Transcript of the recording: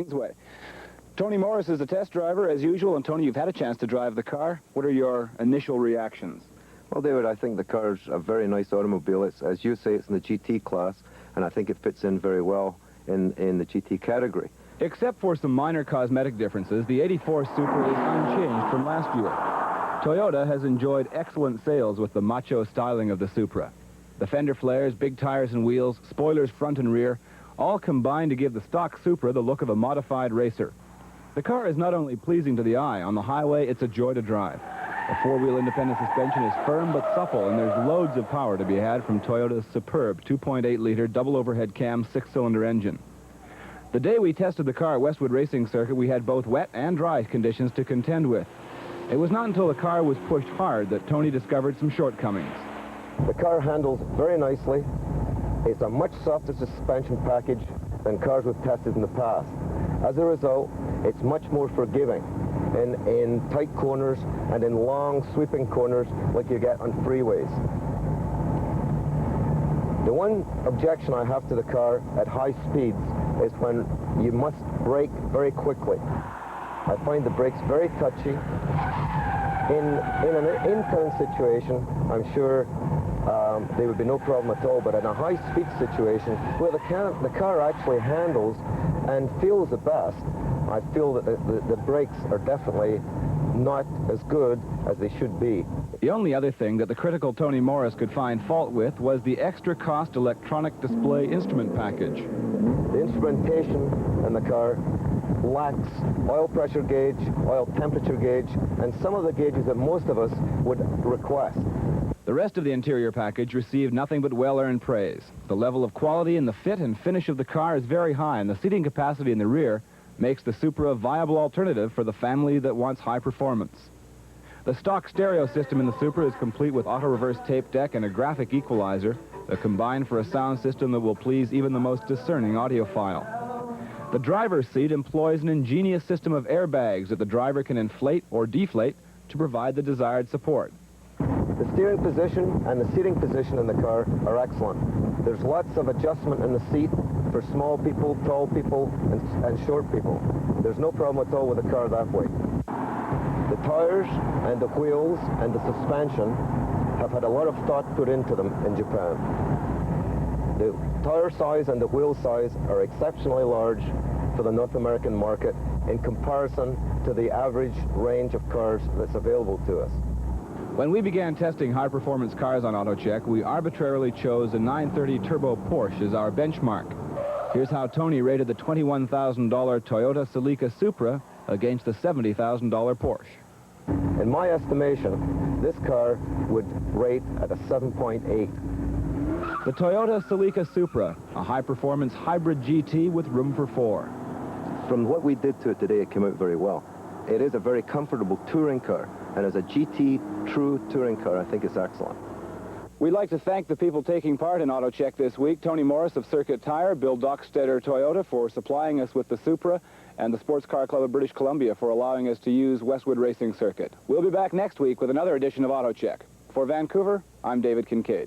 Queensway. Tony Morris is the test driver, as usual, and Tony, you've had a chance to drive the car. What are your initial reactions? Well, David, I think the car's a very nice automobile. It's, as you say, it's in the GT class, and I think it fits in very well in the GT category. Except for some minor cosmetic differences, the '84 Supra is unchanged from last year. Toyota has enjoyed excellent sales with the macho styling of the Supra. The fender flares, big tires and wheels, spoilers front and rear, all combine to give the stock Supra the look of a modified racer. The car is not only pleasing to the eye, on the highway it's a joy to drive. The four-wheel independent suspension is firm but supple, and there's loads of power to be had from Toyota's superb 2.8-liter double overhead cam six-cylinder engine. The day we tested the car at Westwood Racing Circuit, we had both wet and dry conditions to contend with. It was not until the car was pushed hard that Tony discovered some shortcomings. The car handles very nicely. It's a much softer suspension package than cars we've tested in the past. As a result, it's much more forgiving in tight corners and in long sweeping corners like you get on freeways. The one objection I have to the car at high speeds is when you must brake very quickly. I find the brakes very touchy. In an in-town situation, I'm sure there would be no problem at all, but in a high-speed situation where the car actually handles and feels the best, I feel that the brakes are definitely not as good as they should be. The only other thing that the critical Tony Morris could find fault with was the extra-cost electronic display instrument package. The instrumentation in the car lacks oil pressure gauge, oil temperature gauge, and some of the gauges that most of us would request. The rest of the interior package received nothing but well-earned praise. The level of quality and the fit and finish of the car is very high, and the seating capacity in the rear makes the Supra a viable alternative for the family that wants high performance. The stock stereo system in the Supra is complete with auto-reverse tape deck and a graphic equalizer that combine for a sound system that will please even the most discerning audiophile. The driver's seat employs an ingenious system of airbags that the driver can inflate or deflate to provide the desired support. The steering position and the seating position in the car are excellent. There's lots of adjustment in the seat for small people, tall people, and short people. There's no problem at all with the car that way. The tires and the wheels and the suspension have had a lot of thought put into them in Japan. The tire size and the wheel size are exceptionally large for the North American market in comparison to the average range of cars that's available to us. When we began testing high-performance cars on AutoCheck, we arbitrarily chose a 930 Turbo Porsche as our benchmark. Here's how Tony rated the $21,000 Toyota Celica Supra against the $70,000 Porsche. In my estimation, this car would rate at a 7.8. The Toyota Celica Supra, a high-performance hybrid GT with room for four. From what we did to it today, it came out very well. It is a very comfortable touring car, and as a GT true touring car, I think it's excellent. We'd like to thank the people taking part in AutoCheck this week, Tony Morris of Circuit Tire, Bill Dockstetter Toyota for supplying us with the Supra, and the Sports Car Club of British Columbia for allowing us to use Westwood Racing Circuit. We'll be back next week with another edition of AutoCheck. For Vancouver, I'm David Kincaid.